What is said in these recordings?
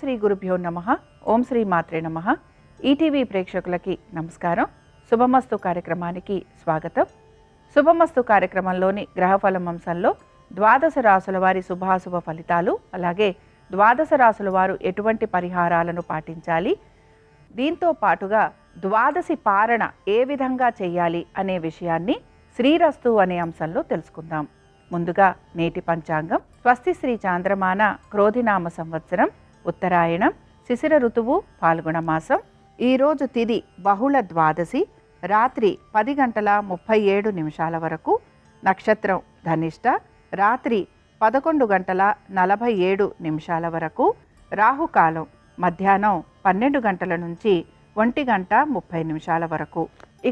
శ్రీ గురుభ్యో నమః. ఓం శ్రీ మాత్రే నమః. ఈటీవీ ప్రేక్షకులకి నమస్కారం. శుభమస్తు కార్యక్రమానికి స్వాగతం. శుభమస్తు కార్యక్రమంలోని గ్రహఫలం అంశంలో ద్వాదశ రాసుల వారి శుభాశుభ ఫలితాలు, అలాగే ద్వాదశ రాసుల వారు ఎటువంటి పరిహారాలను పాటించాలి, దీంతో పాటుగా ద్వాదశి పారణ ఏ విధంగా చేయాలి అనే విషయాన్ని శ్రీరస్తు అనే అంశంలో తెలుసుకుందాం. ముందుగా నేటి పంచాంగం. స్వస్తి శ్రీ చాంద్రమాన క్రోధినామ సంవత్సరం, ఉత్తరాయణం, శిశిర ఋతువు, పాల్గొన మాసం. ఈరోజు తిథి బహుళ ద్వాదశి, రాత్రి 10:37 వరకు. నక్షత్రం ధనిష్ట, రాత్రి 11:47 వరకు. రాహుకాలం మధ్యాహ్నం 12 గంటల నుంచి 1:30 వరకు.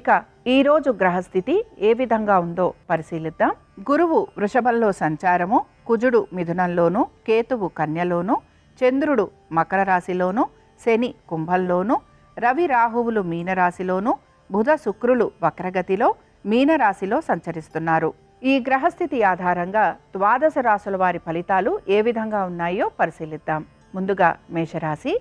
ఇక ఈరోజు గ్రహస్థితి ఏ విధంగా ఉందో పరిశీలిద్దాం. గురువు వృషభంలో సంచారము, కుజుడు మిథునంలోను, కేతువు కన్యలోను, చంద్రుడు మకర రాశిలోను, శని కుంభంలోను, రవి రాహువులు మీనరాశిలోను, బుధ శుక్రులు వక్రగతిలో మీనరాశిలో సంచరిస్తున్నారు. ఈ గ్రహస్థితి ఆధారంగా ద్వాదశ రాశుల వారి ఫలితాలు ఏ విధంగా ఉన్నాయో పరిశీలిద్దాం. ముందుగా మేషరాశి.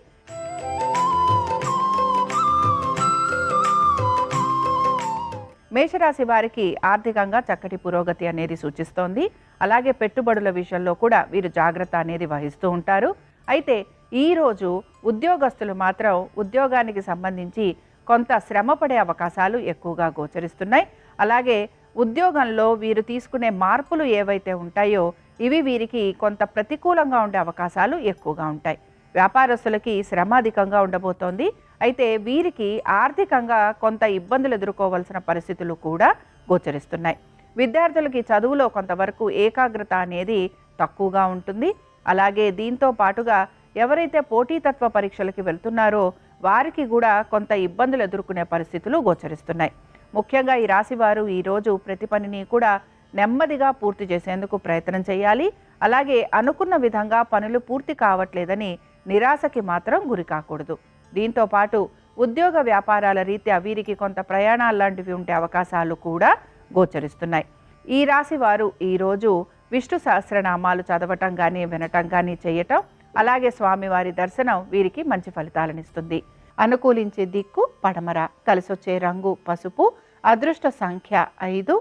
మేషరాశి వారికి ఆర్థికంగా చక్కటి పురోగతి అనేది సూచిస్తోంది. అలాగే పెట్టుబడుల విషయంలో కూడా వీరు జాగ్రత్త అనేది వహిస్తూ ఉంటారు. అయితే ఈరోజు ఉద్యోగస్తులు మాత్రం ఉద్యోగానికి సంబంధించి కొంత శ్రమ పడే అవకాశాలు ఎక్కువగా గోచరిస్తున్నాయి. అలాగే ఉద్యోగంలో వీరు తీసుకునే మార్పులు ఏవైతే ఉంటాయో ఇవి వీరికి కొంత ప్రతికూలంగా ఉండే అవకాశాలు ఎక్కువగా ఉంటాయి. వ్యాపారస్తులకి శ్రమ అధికంగా ఉండబోతోంది. అయితే వీరికి ఆర్థికంగా కొంత ఇబ్బందులు ఎదుర్కోవాల్సిన పరిస్థితులు కూడా గోచరిస్తున్నాయి. విద్యార్థులకి చదువులో కొంతవరకు ఏకాగ్రత అనేది తక్కువగా ఉంటుంది. అలాగే దీంతో పాటుగా ఎవరైతే పోటీతత్వ పరీక్షలకి వెళ్తున్నారో వారికి కూడా కొంత ఇబ్బందులు ఎదుర్కొనే పరిస్థితులు గోచరిస్తున్నాయి. ముఖ్యంగా ఈ రాశి వారు ఈరోజు ప్రతి పనిని కూడా నెమ్మదిగా పూర్తి చేసేందుకు ప్రయత్నం చేయాలి. అలాగే అనుకున్న విధంగా పనులు పూర్తి కావట్లేదని నిరాశకి మాత్రం గురి కాకూడదు. దీంతో పాటు ఉద్యోగ వ్యాపారాల రీత్యా వీరికి కొంత ప్రయాణాలు లాంటివి ఉండే అవకాశాలు కూడా గోచరిస్తున్నాయి. ఈ రాశి వారు ఈరోజు విష్ణు సహస్రనామాలు చదవటం కానీ వినటం కానీ చేయటం, అలాగే స్వామివారి దర్శనం వీరికి మంచి ఫలితాలనిస్తుంది. అనుకూలించే దిక్కు పడమర, కలిసొచ్చే రంగు పసుపు, అదృష్ట సంఖ్య 5.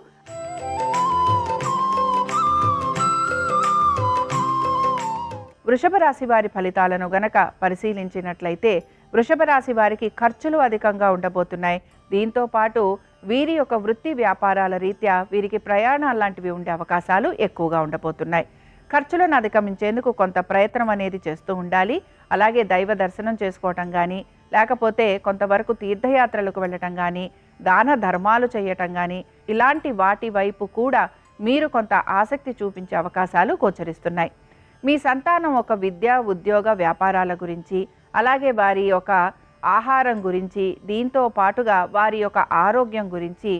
వృషభ రాశి వారి ఫలితాలను గనక పరిశీలించినట్లయితే వృషభ రాశి వారికి ఖర్చులు అధికంగా ఉండబోతున్నాయి. దీంతో పాటు వీరి యొక్క వృత్తి వ్యాపారాల రీత్యా వీరికి ప్రయాణాలు లాంటివి ఉండే అవకాశాలు ఎక్కువగా ఉండబోతున్నాయి. ఖర్చులను అధిగమించేందుకు కొంత ప్రయత్నం అనేది చేస్తూ ఉండాలి. అలాగే దైవ దర్శనం చేసుకోవటం కానీ, లేకపోతే కొంతవరకు తీర్థయాత్రలకు వెళ్ళటం కానీ, దాన ధర్మాలు చేయటం కానీ, ఇలాంటి వాటి వైపు కూడా మీరు కొంత ఆసక్తి చూపించే అవకాశాలు గోచరిస్తున్నాయి. మీ సంతానం ఒక విద్య, ఉద్యోగ, వ్యాపారాల గురించి, అలాగే వారి యొక్క ఆహారం గురించి, దీంతో పాటుగా వారి యొక్క ఆరోగ్యం గురించి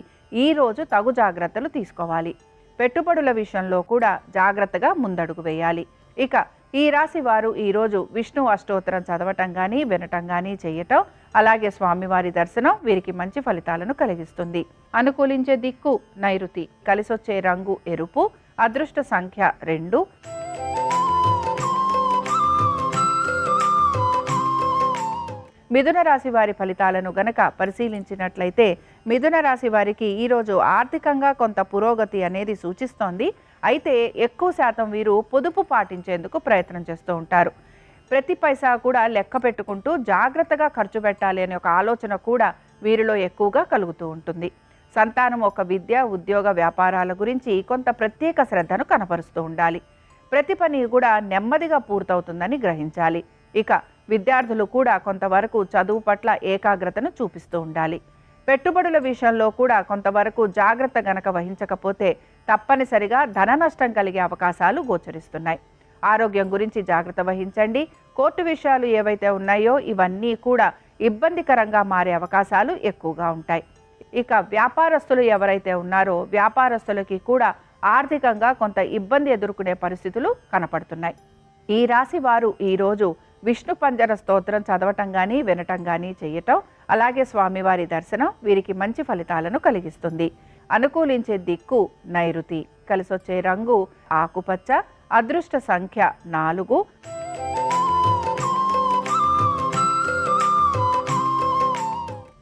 ఈరోజు తగు జాగ్రత్తలు తీసుకోవాలి. పెట్టుబడుల విషయంలో కూడా జాగ్రత్తగా ముందడుగు వేయాలి. ఇక ఈ రాశి వారు ఈరోజు విష్ణు అష్టోత్తరం చదవటం కానీ వినటం కానీ చేయటం, అలాగే స్వామివారి దర్శనం వీరికి మంచి ఫలితాలను కలిగిస్తుంది. అనుకూలించే దిక్కు నైరుతి, కలిసొచ్చే రంగు ఎరుపు, అదృష్ట సంఖ్య 2. మిథున రాశి వారి ఫలితాలను గనక పరిశీలించినట్లయితే మిథున రాశి వారికి ఈరోజు ఆర్థికంగా కొంత పురోగతి అనేది సూచిస్తోంది. అయితే ఎక్కువ శాతం వీరు పొదుపు పాటించేందుకు ప్రయత్నం చేస్తూ ఉంటారు. ప్రతి పైసా కూడా లెక్క పెట్టుకుంటూ జాగ్రత్తగా ఖర్చు పెట్టాలి అనే ఒక ఆలోచన కూడా వీరిలో ఎక్కువగా కలుగుతూ ఉంటుంది. సంతానం ఒక విద్య, ఉద్యోగ, వ్యాపారాల గురించి కొంత ప్రత్యేక శ్రద్ధను కనపరుస్తూ ఉండాలి. ప్రతి పని కూడా నెమ్మదిగా పూర్తవుతుందని గ్రహించాలి. ఇక విద్యార్థులు కూడా కొంతవరకు చదువు పట్ల ఏకాగ్రతను చూపిస్తూ ఉండాలి. పెట్టుబడుల విషయంలో కూడా కొంతవరకు జాగ్రత్త గనక వహించకపోతే తప్పనిసరిగా ధన నష్టం కలిగే అవకాశాలు గోచరిస్తున్నాయి. ఆరోగ్యం గురించి జాగ్రత్త వహించండి. కోర్టు విషయాలు ఏవైతే ఉన్నాయో ఇవన్నీ కూడా ఇబ్బందికరంగా మారే అవకాశాలు ఎక్కువగా ఉంటాయి. ఇక వ్యాపారస్తులు ఎవరైతే ఉన్నారో వ్యాపారస్తులకి కూడా ఆర్థికంగా కొంత ఇబ్బంది ఎదుర్కొనే పరిస్థితులు కనపడుతున్నాయి. ఈ రాశి వారు ఈరోజు విష్ణు పంజర స్తోత్రం చదవటం కానీ వినటం కానీ చేయటం, అలాగే స్వామివారి దర్శనం వీరికి మంచి ఫలితాలను కలిగిస్తుంది. అనుకూలించే దిక్కు నైరుతి, కలిసొచ్చే రంగు ఆకుపచ్చ, అదృష్ట సంఖ్య 4.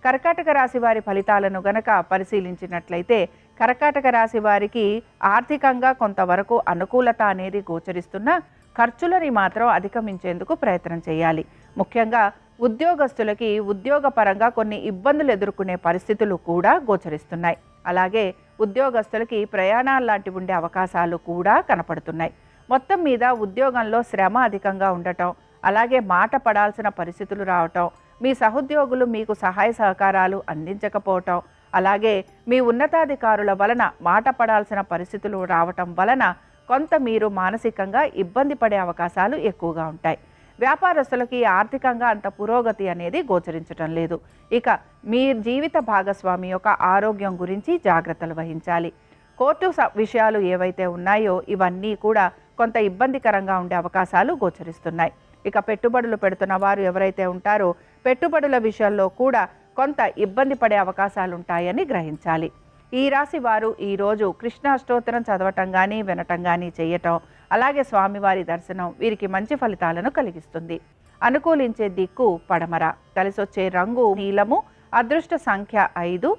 కర్కాటక రాశి వారి ఫలితాలను గనక పరిశీలించినట్లయితే కర్కాటక రాశి వారికి ఆర్థికంగా కొంతవరకు అనుకూలత అనేది గోచరిస్తున్న ఖర్చులని మాత్రం అధిగమించేందుకు ప్రయత్నం చేయాలి. ముఖ్యంగా ఉద్యోగస్తులకి ఉద్యోగపరంగా కొన్ని ఇబ్బందులు ఎదుర్కొనే పరిస్థితులు కూడా గోచరిస్తున్నాయి. అలాగే ఉద్యోగస్తులకి ప్రయాణాలు లాంటివి ఉండే అవకాశాలు కూడా కనపడుతున్నాయి. మొత్తం మీద ఉద్యోగంలో శ్రమ అధికంగా ఉండటం, అలాగే మాట పడాల్సిన పరిస్థితులు రావటం, మీ సహోద్యోగులు మీకు సహాయ సహకారాలు అందించకపోవటం, అలాగే మీ ఉన్నతాధికారుల వలన మాట పడాల్సిన పరిస్థితులు రావటం వలన కొంత మీరు మానసికంగా ఇబ్బంది పడే అవకాశాలు ఎక్కువగా ఉంటాయి. వ్యాపారస్తులకి ఆర్థికంగా అంత పురోగతి అనేది గోచరించటం లేదు. ఇక మీ జీవిత భాగస్వామి యొక్క ఆరోగ్యం గురించి జాగ్రత్తలు వహించాలి. కోర్టు విషయాలు ఏవైతే ఉన్నాయో ఇవన్నీ కూడా కొంత ఇబ్బందికరంగా ఉండే అవకాశాలు గోచరిస్తున్నాయి. ఇక పెట్టుబడులు పెడుతున్న వారు ఎవరైతే ఉంటారో పెట్టుబడుల విషయంలో కూడా కొంత ఇబ్బంది పడే అవకాశాలు ఉంటాయని గ్రహించాలి. ఈ రాశి వారు ఈరోజు కృష్ణాష్టోత్తరం చదవటం కానీ వినటం కానీ చేయటం, అలాగే స్వామివారి దర్శనం వీరికి మంచి ఫలితాలను కలిగిస్తుంది. అనుకూలించే దిక్కు పడమర, కలిసొచ్చే రంగు నీలము, అదృష్ట సంఖ్య 5.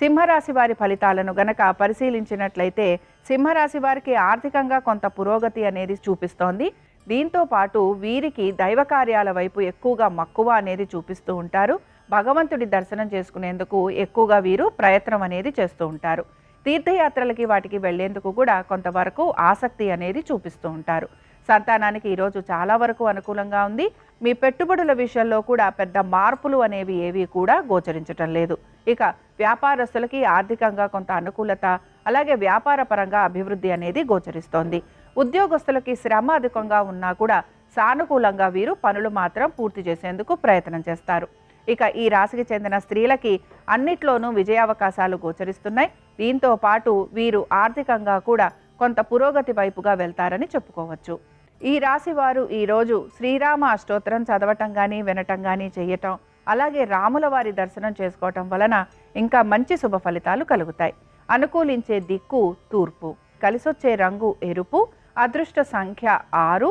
సింహరాశి వారి ఫలితాలను గనక పరిశీలించినట్లయితే సింహరాశి వారికి ఆర్థికంగా కొంత పురోగతి అనేది చూపిస్తోంది. దీంతో పాటు వీరికి దైవ కార్యాల వైపు ఎక్కువగా మక్కువ అనేది చూపిస్తూ ఉంటారు. భగవంతుడి దర్శనం చేసుకునేందుకు ఎక్కువగా వీరు ప్రయత్నం అనేది చేస్తూ ఉంటారు. తీర్థయాత్రలకి వాటికి వెళ్లేందుకు కూడా కొంతవరకు ఆసక్తి అనేది చూపిస్తూ ఉంటారు. సంతానానికి ఈరోజు చాలా వరకు అనుకూలంగా ఉంది. మీ పెట్టుబడుల విషయంలో కూడా పెద్ద మార్పులు అనేవి ఏవి కూడా గోచరించటం లేదు. ఇక వ్యాపారస్తులకి ఆర్థికంగా కొంత అనుకూలత, అలాగే వ్యాపార పరంగా అభివృద్ధి అనేది గోచరిస్తోంది. ఉద్యోగస్తులకి శ్రమ అధికంగా ఉన్నా కూడా సానుకూలంగా వీరు పనులు మాత్రం పూర్తి చేసేందుకు ప్రయత్నం చేస్తారు. ఇక ఈ రాశికి చెందిన స్త్రీలకి అన్నిట్లోనూ విజయావకాశాలు గోచరిస్తున్నాయి. దీంతో పాటు వీరు ఆర్థికంగా కూడా కొంత పురోగతి వైపుగా వెళ్తారని చెప్పుకోవచ్చు. ఈ రాశి వారు ఈరోజు శ్రీరామ అష్టోత్తరం చదవటం కానీ వినటం కానీ చేయటం, అలాగే రాముల వారి దర్శనం చేసుకోవటం వలన ఇంకా మంచి శుభ ఫలితాలు కలుగుతాయి. అనుకూలించే దిక్కు తూర్పు, కలిసొచ్చే రంగు ఎరుపు, అదృష్ట సంఖ్య 6.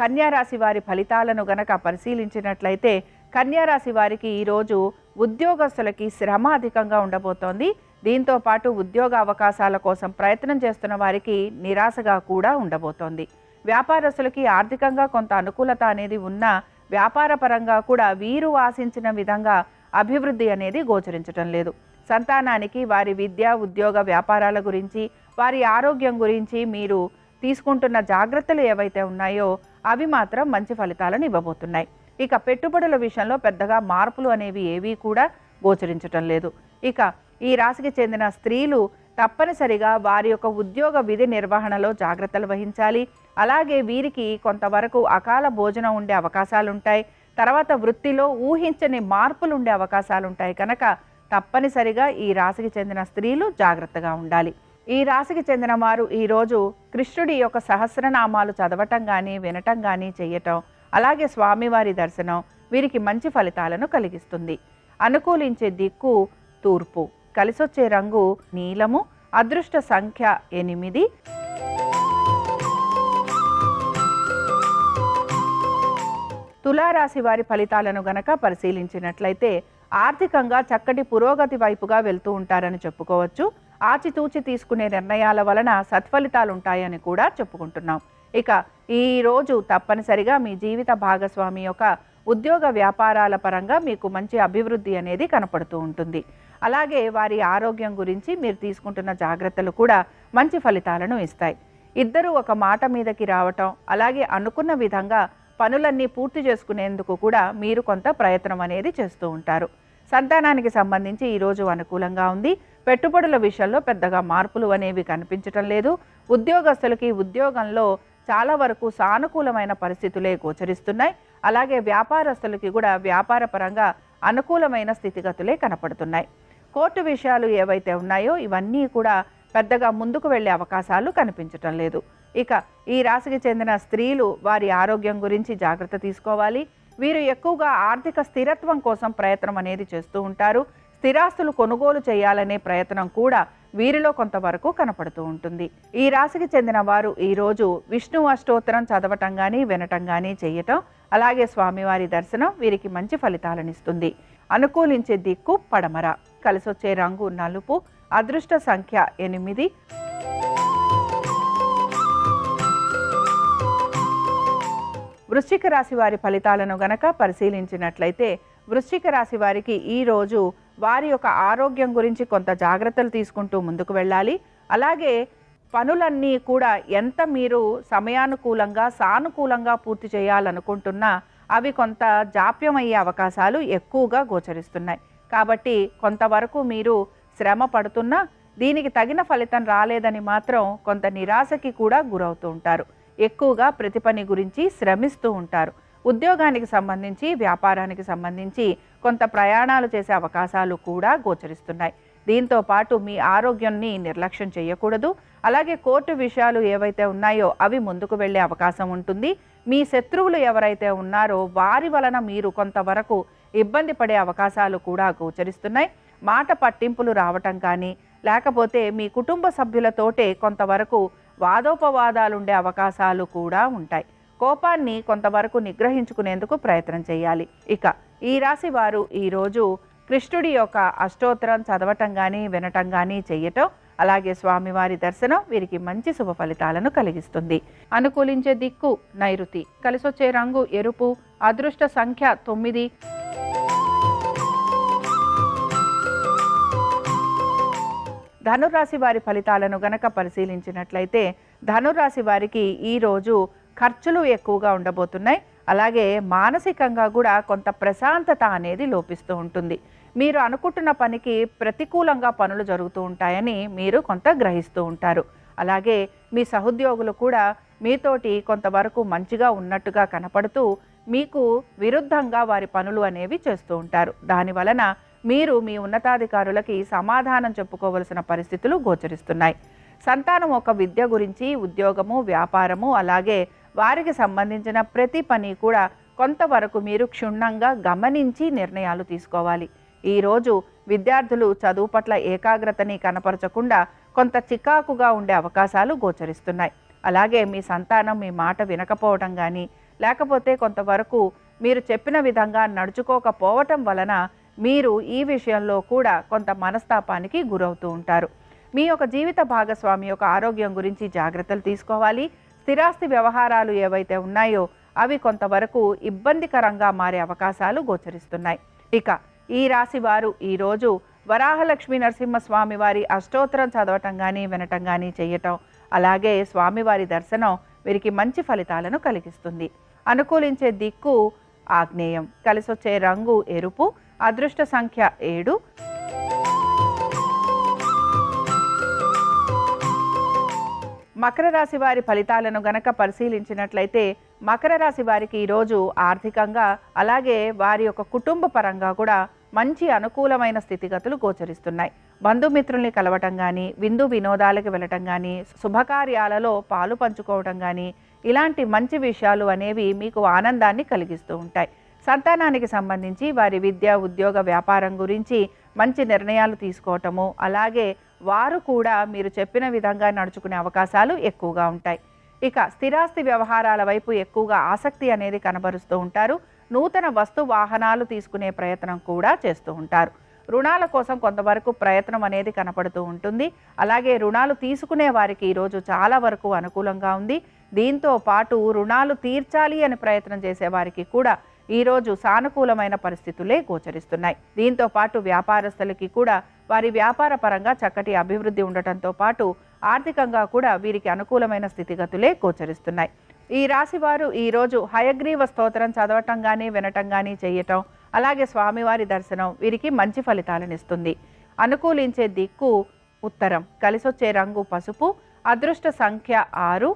కన్యారాశి వారి ఫలితాలను గనక పరిశీలించినట్లయితే కన్యారాశి వారికి ఈరోజు ఉద్యోగస్తులకి శ్రమ అధికంగా ఉండబోతోంది. దీంతో పాటు ఉద్యోగ అవకాశాల కోసం ప్రయత్నం చేస్తున్న వారికి నిరాశగా కూడా ఉండబోతోంది. వ్యాపారస్తులకి ఆర్థికంగా కొంత అనుకూలత అనేది ఉన్నా వ్యాపార పరంగా కూడా వీరు ఆశించిన విధంగా అభివృద్ధి అనేది గోచరించడం లేదు. సంతానానికి వారి విద్య, ఉద్యోగ, వ్యాపారాల గురించి, వారి ఆరోగ్యం గురించి మీరు తీసుకుంటున్న జాగ్రత్తలు ఏవైతే ఉన్నాయో అవి మాత్రం మంచి ఫలితాలను ఇవ్వబోతున్నాయి. ఇక పెట్టుబడుల విషయంలో పెద్దగా మార్పులు అనేవి ఏవీ కూడా గోచరించటం లేదు. ఇక ఈ రాశికి చెందిన స్త్రీలు తప్పనిసరిగా వారి యొక్క ఉద్యోగ విధి నిర్వహణలో జాగ్రత్తలు వహించాలి. అలాగే వీరికి కొంతవరకు అకాల భోజనం ఉండే అవకాశాలు ఉంటాయి. తర్వాత వృత్తిలో ఊహించని మార్పులు ఉండే అవకాశాలు ఉంటాయి కనుక తప్పనిసరిగా ఈ రాశికి చెందిన స్త్రీలు జాగ్రత్తగా ఉండాలి. ఈ రాశికి చెందిన వారు ఈరోజు కృష్ణుడి యొక్క సహస్రనామాలు చదవటం కానీ వినటం కానీ చేయటం, అలాగే స్వామివారి దర్శనం వీరికి మంచి ఫలితాలను కలిగిస్తుంది. అనుకూలించే దిక్కు తూర్పు, కలిసొచ్చే రంగు నీలము, అదృష్ట సంఖ్య 8. తులారాశి వారి ఫలితాలను గనక పరిశీలించినట్లయితే ఆర్థికంగా చక్కటి పురోగతి వైపుగా వెళ్తూ ఉంటారని చెప్పుకోవచ్చు. ఆచితూచి తీసుకునే నిర్ణయాల వలన సత్ఫలితాలు ఉంటాయని కూడా చెప్పుకుంటున్నాం. ఇక ఈ రోజు తప్పనిసరిగా మీ జీవిత భాగస్వామి యొక్క ఉద్యోగ వ్యాపారాల పరంగా మీకు మంచి అభివృద్ధి అనేది కనపడుతూ ఉంటుంది. అలాగే వారి ఆరోగ్యం గురించి మీరు తీసుకుంటున్న జాగ్రత్తలు కూడా మంచి ఫలితాలను ఇస్తాయి. ఇద్దరూ ఒక మాట మీదకి రావటం, అలాగే అనుకున్న విధంగా పనులన్నీ పూర్తి చేసుకునేందుకు కూడా మీరు కొంత ప్రయత్నం అనేది చేస్తూ ఉంటారు. సంతానానికి సంబంధించి ఈరోజు అనుకూలంగా ఉంది. పెట్టుబడుల విషయంలో పెద్దగా మార్పులు అనేవి కనిపించటం లేదు. ఉద్యోగస్తులకి ఉద్యోగంలో చాలా వరకు సానుకూలమైన పరిస్థితులే గోచరిస్తున్నాయి. అలాగే వ్యాపారస్తులకి కూడా వ్యాపార పరంగా అనుకూలమైన స్థితిగతులే కనపడుతున్నాయి. కోర్టు విషయాలు ఏవైతే ఉన్నాయో ఇవన్నీ కూడా పెద్దగా ముందుకు వెళ్ళే అవకాశాలు కనిపించటం లేదు. ఇక ఈ రాశికి చెందిన స్త్రీలు వారి ఆరోగ్యం గురించి జాగ్రత్త తీసుకోవాలి. వీరు ఎక్కువగా ఆర్థిక స్థిరత్వం కోసం ప్రయత్నం అనేది చేస్తూ ఉంటారు. స్థిరాస్తులు కొనుగోలు చేయాలనే ప్రయత్నం కూడా వీరిలో కొంతవరకు కనపడుతూ ఉంటుంది. ఈ రాశికి చెందిన వారు ఈరోజు విష్ణు అష్టోత్తరం చదవటం కానీ వినటం కానీ చేయటం, అలాగే స్వామివారి దర్శనం వీరికి మంచి ఫలితాలనిస్తుంది. అనుకూలించే దిక్కు పడమర, కలిసొచ్చే రంగు నలుపు, అదృష్ట సంఖ్య 8. వృశ్చిక రాశి వారి ఫలితాలను గనక పరిశీలించినట్లయితే వృశ్చిక రాశి వారికి ఈరోజు వారి యొక్క ఆరోగ్యం గురించి కొంత జాగ్రత్తలు తీసుకుంటూ ముందుకు వెళ్ళాలి. అలాగే పనులన్నీ కూడా ఎంత మీరు సమయానుకూలంగా సానుకూలంగా పూర్తి చేయాలనుకుంటున్నా అవి కొంత జాప్యం అయ్యే అవకాశాలు ఎక్కువగా గోచరిస్తున్నాయి. కాబట్టి కొంతవరకు మీరు శ్రమ పడుతున్నా దీనికి తగిన ఫలితం రాలేదని మాత్రం కొంత నిరాశకి కూడా గురవుతూ ఉంటారు. ఎక్కువగా ప్రతి పని గురించి శ్రమిస్తూ ఉంటారు. ఉద్యోగానికి సంబంధించి వ్యాపారానికి సంబంధించి కొంత ప్రయాణాలు చేసే అవకాశాలు కూడా గోచరిస్తున్నాయి. దీంతో పాటు మీ ఆరోగ్యాన్ని నిర్లక్ష్యం చేయకూడదు. అలాగే కోర్టు విషయాలు ఏవైతే ఉన్నాయో అవి ముందుకు వెళ్ళే అవకాశం ఉంటుంది. మీ శత్రువులు ఎవరైతే ఉన్నారో వారి వలన మీరు కొంతవరకు ఇబ్బంది పడే అవకాశాలు కూడా గోచరిస్తున్నాయి. మాట పట్టింపులు రావటం కానీ లేకపోతే మీ కుటుంబ సభ్యులతోటే కొంతవరకు వాదోపవాదాలుండే అవకాశాలు కూడా ఉంటాయి. కోపాన్ని కొంతవరకు నిగ్రహించుకునేందుకు ప్రయత్నం చేయాలి. ఇక ఈ రాశి వారు ఈరోజు కృష్ణుడి యొక్క అష్టోత్తరం చదవటం కానీ వినటం కానీ చేయటం, అలాగే స్వామివారి దర్శనం వీరికి మంచి శుభ ఫలితాలను కలిగిస్తుంది. అనుకూలించే దిక్కు నైరుతి, కలిసొచ్చే రంగు ఎరుపు, అదృష్ట సంఖ్య 9. ధనురాశి వారి ఫలితాలను గనక పరిశీలించినట్లయితే ధనురాశి వారికి ఈరోజు ఖర్చులు ఎక్కువగా ఉండబోతున్నాయి. అలాగే మానసికంగా కూడా కొంత ప్రశాంతత అనేది లోపిస్తూ ఉంటుంది. మీరు అనుకుంటున్న పనికి ప్రతికూలంగా పనులు జరుగుతూ ఉంటాయని మీరు కొంత గ్రహిస్తూ ఉంటారు. అలాగే మీ సహోద్యోగులు కూడా మీతోటి కొంతవరకు మంచిగా ఉన్నట్టుగా కనపడుతూ మీకు విరుద్ధంగా వారి పనులు అనేవి చేస్తూ ఉంటారు. దానివలన మీరు మీ ఉన్నతాధికారులకి సమాధానం చెప్పుకోవలసిన పరిస్థితులు గోచరిస్తున్నాయి. సంతానం ఒక విద్య గురించి, ఉద్యోగము, వ్యాపారము, అలాగే వారికి సంబంధించిన ప్రతి పని కూడా కొంతవరకు మీరు క్షుణ్ణంగా గమనించి నిర్ణయాలు తీసుకోవాలి. ఈరోజు విద్యార్థులు చదువు పట్ల ఏకాగ్రతని కనపరచకుండా కొంత చికాకుగా ఉండే అవకాశాలు గోచరిస్తున్నాయి. అలాగే మీ సంతానం మీ మాట వినకపోవటం కానీ లేకపోతే కొంతవరకు మీరు చెప్పిన విధంగా నడుచుకోకపోవటం వలన మీరు ఈ విషయంలో కూడా కొంత మనస్తాపానికి గురవుతూ ఉంటారు. మీ యొక్క జీవిత భాగస్వామి యొక్క ఆరోగ్యం గురించి జాగ్రత్తలు తీసుకోవాలి. స్థిరాస్తి వ్యవహారాలు ఏవైతే ఉన్నాయో అవి కొంతవరకు ఇబ్బందికరంగా మారే అవకాశాలు గోచరిస్తున్నాయి. ఇక ఈ రాశి వారు ఈరోజు వరాహలక్ష్మీ నరసింహస్వామి వారి అష్టోత్తరం చదవటం కానీ వినటం కానీ చేయటం, అలాగే స్వామివారి దర్శనం వీరికి మంచి ఫలితాలను కలిగిస్తుంది. అనుకూలించే దిక్కు ఆగ్నేయం, కలిసొచ్చే రంగు ఎరుపు, అదృష్ట సంఖ్య 7. మకర రాశి వారి ఫలితాలను గనక పరిశీలించినట్లయితే మకర రాశి వారికి ఈరోజు ఆర్థికంగా అలాగే వారి యొక్క కుటుంబ పరంగా కూడా మంచి అనుకూలమైన స్థితిగతులు గోచరిస్తున్నాయి. బంధుమిత్రుల్ని కలవటం కానీ, విందు వినోదాలకు వెళ్ళటం కానీ, శుభకార్యాలలో పాలు పంచుకోవటం కానీ ఇలాంటి మంచి విషయాలు అనేవి మీకు ఆనందాన్ని కలిగిస్తూ ఉంటాయి. సంతానానికి సంబంధించి వారి విద్య, ఉద్యోగ, వ్యాపారం గురించి మంచి నిర్ణయాలు తీసుకోవటము, అలాగే వారు కూడా మీరు చెప్పిన విధంగా నడుచుకునే అవకాశాలు ఎక్కువగా ఉంటాయి. ఇక స్థిరాస్తి వ్యవహారాల వైపు ఎక్కువగా ఆసక్తి అనేది కనబరుస్తూ ఉంటారు. నూతన వస్తు వాహనాలు తీసుకునే ప్రయత్నం కూడా చేస్తూ ఉంటారు. రుణాల కోసం కొంతవరకు ప్రయత్నం అనేది కనపడుతూ ఉంటుంది. అలాగే రుణాలు తీసుకునే వారికి ఈరోజు చాలా వరకు అనుకూలంగా ఉంది. దీంతో పాటు రుణాలు తీర్చాలి అని ప్రయత్నం చేసే వారికి కూడా ఈరోజు సానుకూలమైన పరిస్థితులే గోచరిస్తున్నాయి. దీంతో పాటు వ్యాపారస్తులకి కూడా వారి వ్యాపార పరంగా చక్కటి అభివృద్ధి ఉండటంతో పాటు ఆర్థికంగా కూడా వీరికి అనుకూలమైన స్థితిగతులే గోచరిస్తున్నాయి. ఈ రాశి వారు ఈరోజు హయగ్రీవ స్తోత్రం చదవటం కానీ వినటం కానీ చేయటం, అలాగే స్వామివారి దర్శనం వీరికి మంచి ఫలితాలను ఇస్తుంది. అనుకూలించే దిక్కు ఉత్తరం, కలిసొచ్చే రంగు పసుపు, అదృష్ట సంఖ్య 6.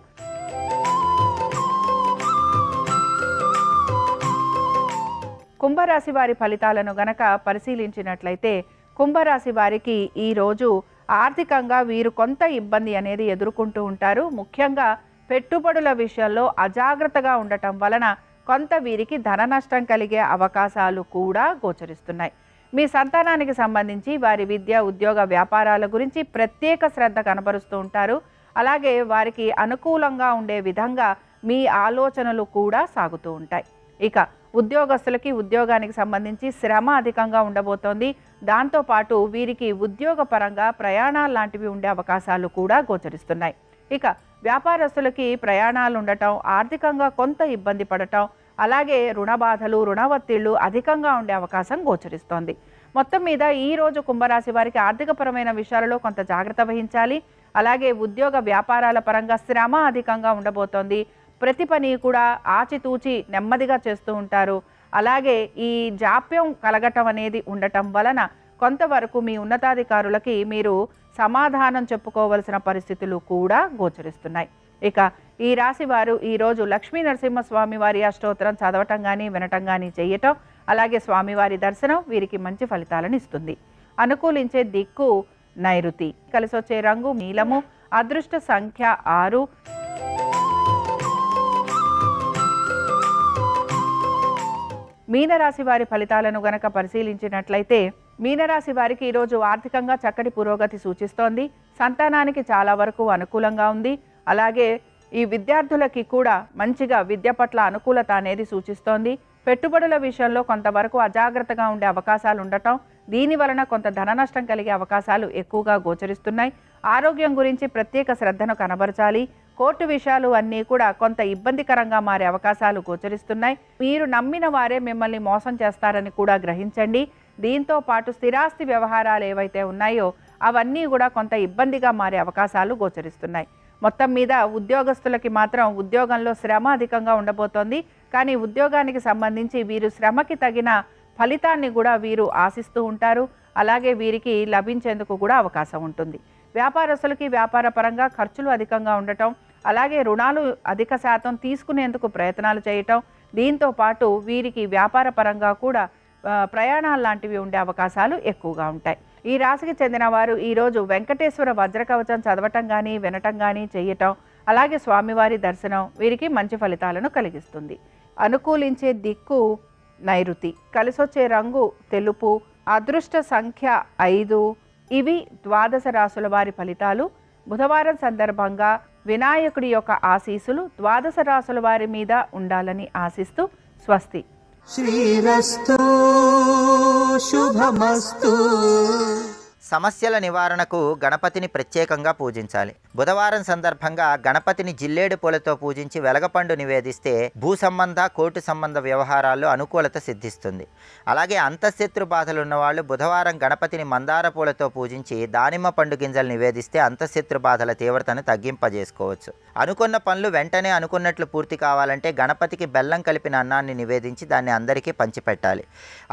కుంభరాశి వారి ఫలితాలను గనక పరిశీలించినట్లయితే కుంభరాశి వారికి ఈరోజు ఆర్థికంగా వీరు కొంత ఇబ్బంది అనేది ఎదుర్కొంటూ ఉంటారు. ముఖ్యంగా పెట్టుబడుల విషయంలో అజాగ్రత్తగా ఉండటం వలన కొంత వీరికి ధన నష్టం కలిగే అవకాశాలు కూడా గోచరిస్తున్నాయి. మీ సంతానానికి సంబంధించి వారి విద్య, ఉద్యోగ, వ్యాపారాల గురించి ప్రత్యేక శ్రద్ధ కనబరుస్తూ ఉంటారు. అలాగే వారికి అనుకూలంగా ఉండే విధంగా మీ ఆలోచనలు కూడా సాగుతూ ఉంటాయి. ఇక ఉద్యోగస్తులకి ఉద్యోగానికి సంబంధించి శ్రమ అధికంగా ఉండబోతోంది. దాంతోపాటు వీరికి ఉద్యోగపరంగా ప్రయాణాలు లాంటివి ఉండే అవకాశాలు కూడా గోచరిస్తున్నాయి. ఇక వ్యాపారస్తులకి ప్రయాణాలు ఉండటం, ఆర్థికంగా కొంత ఇబ్బంది పడటం, అలాగే రుణ బాధలు, రుణ ఒత్తిళ్లు అధికంగా ఉండే అవకాశం గోచరిస్తోంది. మొత్తం మీద ఈరోజు కుంభరాశి వారికి ఆర్థికపరమైన విషయాలలో కొంత జాగ్రత్త వహించాలి. అలాగే ఉద్యోగ వ్యాపారాల పరంగా శ్రమ అధికంగా ఉండబోతోంది. ప్రతి పని కూడా ఆచితూచి నెమ్మదిగా చేస్తూ ఉంటారు. అలాగే ఈ జాప్యం కలగటం అనేది ఉండటం వలన కొంతవరకు మీ ఉన్నతాధికారులకి మీరు సమాధానం చెప్పుకోవలసిన పరిస్థితులు కూడా గోచరిస్తున్నాయి. ఇక ఈ రాశి వారు ఈరోజు లక్ష్మీ నరసింహస్వామి వారి అష్టోత్తరం చదవటం కానీ వినటం కానీ చేయటం, అలాగే స్వామివారి దర్శనం వీరికి మంచి ఫలితాలను ఇస్తుంది. అనుకూలించే దిక్కు నైరుతి, కలిసొచ్చే రంగు నీలము, అదృష్ట సంఖ్య 6. మీనరాశి వారి ఫలితాలను గనక పరిశీలించినట్లయితే మీనరాశి వారికి ఈరోజు ఆర్థికంగా చక్కటి పురోగతి సూచిస్తోంది. సంతానానికి చాలా వరకు అనుకూలంగా ఉంది. అలాగే ఈ విద్యార్థులకి కూడా మంచిగా విద్య పట్ల అనుకూలత అనేది సూచిస్తోంది. పెట్టుబడుల విషయంలో కొంతవరకు అజాగ్రత్తగా ఉండే అవకాశాలు ఉండటం, దీని వలన కొంత ధన నష్టం కలిగే అవకాశాలు ఎక్కువగా గోచరిస్తున్నాయి. ఆరోగ్యం గురించి ప్రత్యేక శ్రద్ధను కనబరచాలి. కోర్టు విషయాలు అన్నీ కూడా కొంత ఇబ్బందికరంగా మారే అవకాశాలు గోచరిస్తున్నాయి. మీరు నమ్మిన వారే మిమ్మల్ని మోసం చేస్తారని కూడా గ్రహించండి. దీంతో పాటు స్థిరాస్తి వ్యవహారాలు ఏవైతే ఉన్నాయో అవన్నీ కూడా కొంత ఇబ్బందిగా మారే అవకాశాలు గోచరిస్తున్నాయి. మొత్తం మీద ఉద్యోగస్తులకి మాత్రం ఉద్యోగంలో శ్రమ అధికంగా ఉండబోతోంది. కానీ ఉద్యోగానికి సంబంధించి వీరు శ్రమకి తగిన ఫలితాన్ని కూడా వీరు ఆశిస్తూ ఉంటారు. అలాగే వీరికి లభించేందుకు కూడా అవకాశం ఉంటుంది. వ్యాపారస్తులకి వ్యాపార పరంగా ఖర్చులు అధికంగా ఉండటం, అలాగే రుణాలు అధిక శాతం తీసుకునేందుకు ప్రయత్నాలు చేయటం, దీంతో పాటు వీరికి వ్యాపార పరంగా కూడా ప్రయాణాలు లాంటివి ఉండే అవకాశాలు ఎక్కువగా ఉంటాయి. ఈ రాశికి చెందిన వారు ఈరోజు వెంకటేశ్వర వజ్రకవచం చదవటం కానీ వినటం కానీ చేయటం, అలాగే స్వామివారి దర్శనం వీరికి మంచి ఫలితాలను కలిగిస్తుంది. అనుకూలించే దిక్కు నైరుతి, కలిసొచ్చే రంగు తెలుపు, అదృష్ట సంఖ్య 5. ఇవి ద్వాదశ రాశుల వారి ఫలితాలు. బుధవారం సందర్భంగా వినాయకుడి యొక్క ఆశీస్సులు ద్వాదశ రాశుల వారి మీద ఉండాలని ఆశిస్తూ స్వస్తి. శ్రీరస్తు శుభమస్తు. సమస్యల నివారణకు గణపతిని ప్రత్యేకంగా పూజించాలి. బుధవారం సందర్భంగా గణపతిని జిల్లేడు పూలతో పూజించి వెలగపండు నివేదిస్తే భూ సంబంధ, కోర్టు సంబంధ వ్యవహారాల్లో అనుకూలత సిద్ధిస్తుంది. అలాగే అంతఃశత్రు బాధలు ఉన్నవాళ్ళు బుధవారం గణపతిని మందార పూలతో పూజించి దానిమ్మ పండు గింజలు నివేదిస్తే అంతఃశత్రు బాధల తీవ్రతను తగ్గింపజేసుకోవచ్చు. అనుకున్న పనులు వెంటనే అనుకున్నట్లు పూర్తి కావాలంటే గణపతికి బెల్లం కలిపిన అన్నాన్ని నివేదించి దాన్ని అందరికీ పంచిపెట్టాలి.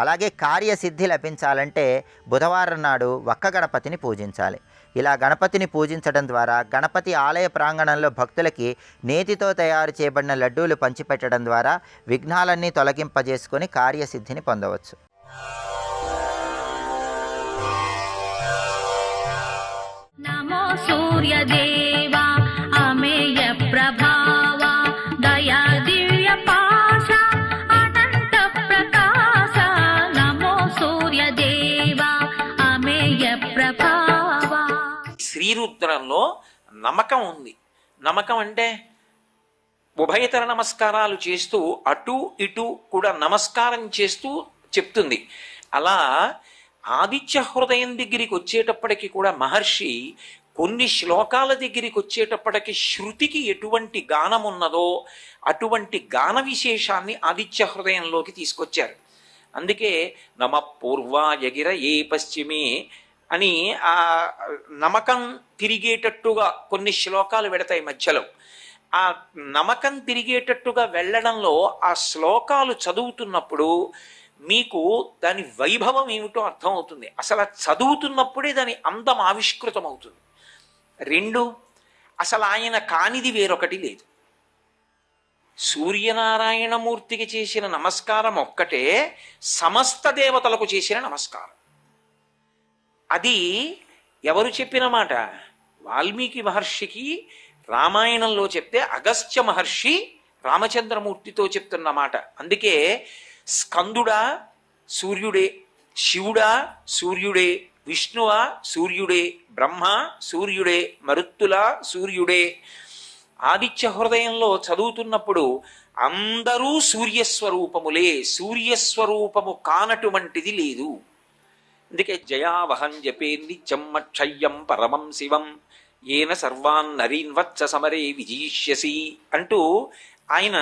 అలాగే కార్యసిద్ధి లభించాలంటే బుధవారం నాడు ఒక్క గణపతిని పూజించాలి. ఇలా గణపతిని పూజించడం ద్వారా గణపతి ఆలయ ప్రాంగణంలో భక్తులకి నేతితో తయారు చేయబడిన లడ్డూలు పంచిపెట్టడం ద్వారా విఘ్నాలన్నీ తొలగింపజేసుకొని కార్యసిద్ధిని పొందవచ్చు. నమో సూర్యదేవా అమేయ ప్రభావ దయా దివ్య పాశ అనంత ప్రకాశ. నమో సూర్యదేవా అమేయ ప్రభావ. శ్రీరుద్రంలో నమ్మకం ఉంది. నమ్మకం అంటే ఉభయతర నమస్కారాలు చేస్తూ అటు ఇటు కూడా నమస్కారం చేస్తూ చెప్తుంది. అలా ఆదిత్య హృదయం దగ్గరికి వచ్చేటప్పటికి కూడా మహర్షి కొన్ని శ్లోకాల దగ్గరికి వచ్చేటప్పటికి శృతికి ఎటువంటి గానం ఉన్నదో అటువంటి గాన విశేషాన్ని ఆదిత్య హృదయంలోకి తీసుకొచ్చారు. అందుకే నమ పూర్వాయగిర ఏ పశ్చిమే అని ఆ నమకం తిరిగేటట్టుగా కొన్ని శ్లోకాలు పెడతాయి మధ్యలో. ఆ నమకం తిరిగేటట్టుగా వెళ్ళడంలో ఆ శ్లోకాలు చదువుతున్నప్పుడు మీకు దాని వైభవం ఏమిటో అర్థమవుతుంది. అసలు చదువుతున్నప్పుడే దాని అందం ఆవిష్కృతం అవుతుంది. 2, అసలు ఆయన కానిది వేరొకటి లేదు. సూర్యనారాయణమూర్తికి చేసిన నమస్కారం ఒక్కటే సమస్త దేవతలకు చేసిన నమస్కారం. అది ఎవరు చెప్పిన మాట? వాల్మీకి మహర్షికి రామాయణంలో చెప్తే అగస్త్య మహర్షి రామచంద్రమూర్తితో చెప్తున్న మాట. అందుకే స్కందుడా సూర్యుడే, శివుడా సూర్యుడే, విష్ణువా సూర్యుడే, బ్రహ్మ సూర్యుడే, మరుత్తుల సూర్యుడే. ఆదిత్య హృదయంలో చదువుతున్నప్పుడు అందరూ సూర్యస్వరూపములే, సూర్యస్వరూపము కానటువంటిది లేదు. అందుకే జయావహం జపే నిత్యం అక్షయ్యం పరమం శివం ఏన సర్వాన్ నరీన్వచ్చ సమరే విజయిష్యసి అంటూ ఆయన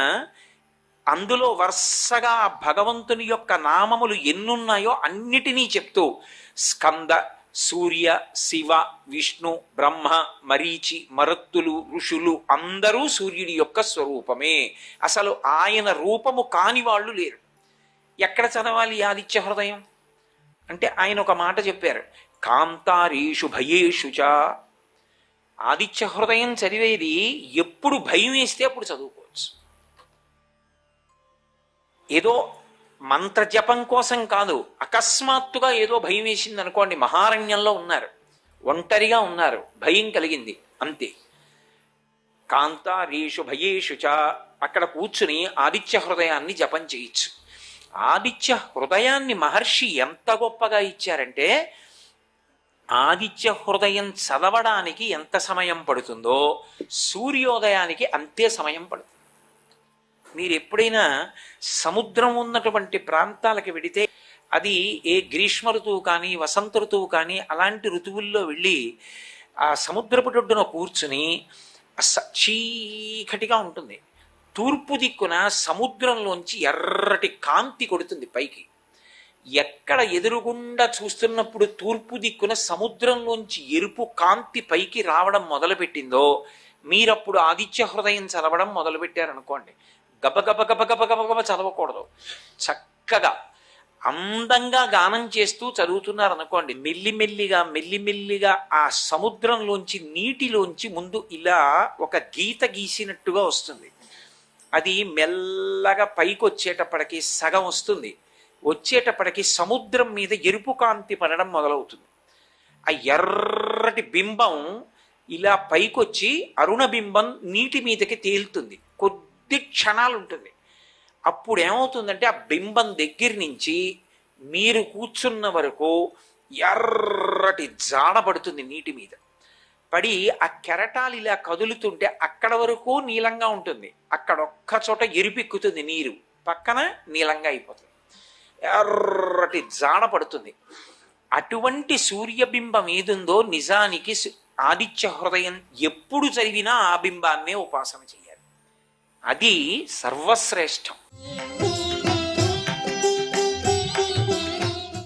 అందులో వరుసగా భగవంతుని యొక్క నామములు ఎన్నున్నాయో అన్నిటినీ చెప్తూ స్కంద, సూర్య, శివ, విష్ణు, బ్రహ్మ, మరీచి, మరుత్తులు, ఋషులు అందరూ సూర్యుడి యొక్క స్వరూపమే. అసలు ఆయన రూపము కాని వాళ్ళు లేరు. ఎక్కడ చదవాలి ఆదిత్య హృదయం అంటే ఆయన ఒక మాట చెప్పారు, కాంతారీషు భయేషు చ. ఆదిత్య హృదయం చదివేది ఎప్పుడు భయం వేస్తే అప్పుడు చదువుకోవచ్చు. ఏదో మంత్ర జపం కోసం కాదు, అకస్మాత్తుగా ఏదో భయం వేసింది అనుకోండి, మహారణ్యంలో ఉన్నారు, ఒంటరిగా ఉన్నారు, భయం కలిగింది, అంతే. కాంతారీషు భయేషు చ, అక్కడ కూర్చుని ఆదిత్య హృదయాన్ని జపం చేయొచ్చు. ఆదిత్య హృదయాన్ని మహర్షి ఎంత గొప్పగా ఇచ్చారంటే, ఆదిత్య హృదయం చదవడానికి ఎంత సమయం పడుతుందో సూర్యోదయానికి అంతే సమయం పడుతుంది. మీరు ఎప్పుడైనా సముద్రం ఉన్నటువంటి ప్రాంతాలకు వెడితే, అది ఏ గ్రీష్మ ఋతువు కానీ వసంత ఋతువు కానీ అలాంటి ఋతువుల్లో వెళ్ళి ఆ సముద్రపు ఒడ్డున కూర్చుని చీకటిగా ఉంటుంది. తూర్పు దిక్కున సముద్రంలోంచి ఎర్రటి కాంతి కొడుతుంది పైకి. ఎక్కడ ఎదురుగుండా చూస్తున్నప్పుడు తూర్పు దిక్కున సముద్రంలోంచి ఎరుపు కాంతి పైకి రావడం మొదలుపెట్టిందో, మీరప్పుడు ఆదిత్య హృదయం చదవడం మొదలుపెట్టారనుకోండి, గబగబ గబగబ గబగబ చదవకూడదు, చక్కగా అందంగా గానం చేస్తూ చదువుతున్నారనుకోండి, మెల్లిమెల్లిగా మెల్లిమెల్లిగా ఆ సముద్రంలోంచి నీటిలోంచి ముందు ఇలా ఒక గీత గీసినట్టుగా వస్తుంది. అది మెల్లగా పైకి వచ్చేటప్పటికి సగం వస్తుంది, వచ్చేటప్పటికి సముద్రం మీద ఎరుపు కాంతి పడడం మొదలవుతుంది. ఆ ఎర్రటి బింబం ఇలా పైకొచ్చి అరుణ బింబం నీటి మీదకి తేలుతుంది, కొద్ది క్షణాలు ఉంటుంది. అప్పుడు ఏమవుతుందంటే ఆ బింబం దగ్గర నుంచి మీరు కూర్చున్న వరకు ఎర్రటి జాడ పడుతుంది నీటి మీద పడి. ఆ కెరటాలు ఇలా కదులుతుంటే అక్కడ వరకు నీలంగా ఉంటుంది, అక్కడ ఒక్క చోట ఎరిపెక్కుతుంది నీరు, పక్కన నీలంగా అయిపోతుంది, ఎర్రటి జాడ పడుతుంది. అటువంటి సూర్యబింబం ఏదుందో నిజానికి ఆదిత్య హృదయం ఎప్పుడు చదివినా ఆ బింబాన్నే ఉపాసన చేయాలి. అది సర్వశ్రేష్టం.